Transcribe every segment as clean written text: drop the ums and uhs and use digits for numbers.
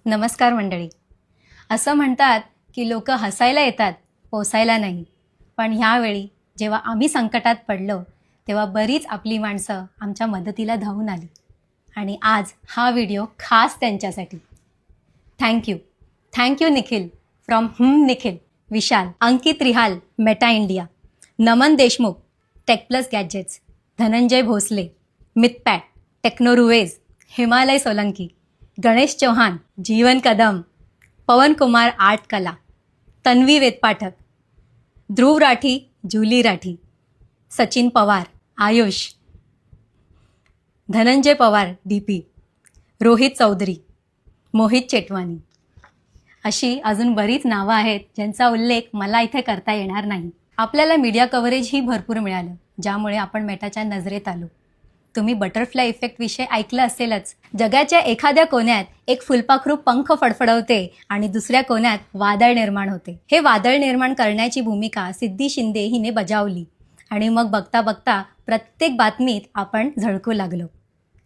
नमस्कार मंडळी. असं म्हणतात की लोक हसायला येतात, पोसायला नाही. पण ह्यावेळी जेव्हा आम्ही संकटात पडलो तेव्हा बरीच आपली माणसं आमच्या मदतीला धावून आली. आणि आज हा व्हिडिओ खास त्यांच्यासाठी. Thank you Nikhil from Nikhil, Vishal, Ankit Rihal, Meta India, Naman Deshmukh, tech plus gadgets, Dhananjay Bhosale, मितपॅट, टेक्नोरुवेज, Himalay Solanki, Ganesh Chauhan, Jeevan Kadam, Pawan Kumar art Kala, Tanvi Vedpathak, Dhruv Rathee, Julie Rathee, Sachin Pawar, Ayush, Dhananjay Pawar, DP, Rohit Chaudhary, Mohit Chetwani, अशी अजून बरीच नावं आहेत ज्यांचा उल्लेख मला इथे करता येणार नाही. आपल्याला मीडिया कव्हरेजही भरपूर मिळालं, ज्यामुळे आपण मेटाच्या नजरेत आलो. तुम्ही बटरफ्लाय इफेक्टविषयी ऐकलं असेलच. जगाच्या एखाद्या कोण्यात एक फुलपाखरू पंख फडफडवते आणि दुसऱ्या कोण्यात वादळ निर्माण होते. हे वादळ निर्माण करण्याची भूमिका सिद्धी शिंदे हिने बजावली आणि मग बघता बघता प्रत्येक बातमीत आपण झळकू लागलो.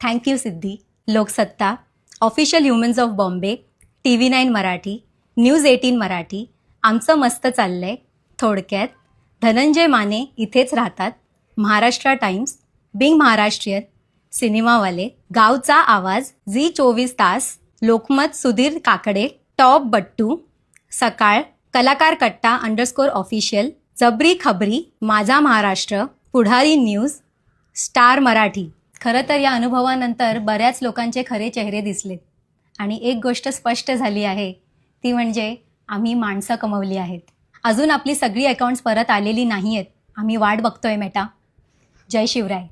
Thank you Siddhi. Loksatta, official humans of Bombay, TV9 Marathi, news 18 Marathi, आमचं मस्त चाललंय, थोडक्यात, धनंजय माने इथेच राहतात, महाराष्ट्र टाइम्स, बिंग महाराष्ट्रीयन, सिनेमावाले, गावचा आवाज, झी 24 तास, लोकमत, सुधीर काकडे, टॉप बट्टू, सकाळ, कलाकार कट्टा _ऑफिशियल, जबरी खबरी, माझा महाराष्ट्र, पुढारी न्यूज, स्टार मराठी. खरं तर या अनुभवानंतर बऱ्याच लोकांचे खरे चेहरे दिसलेत आणि एक गोष्ट स्पष्ट झाली आहे, ती म्हणजे आम्ही माणसं कमवली आहेत. अजून आपली सगळी अकाउंट्स परत आलेली नाही आहेत. आम्ही वाट बघतोय मेटा. जय शिवराय.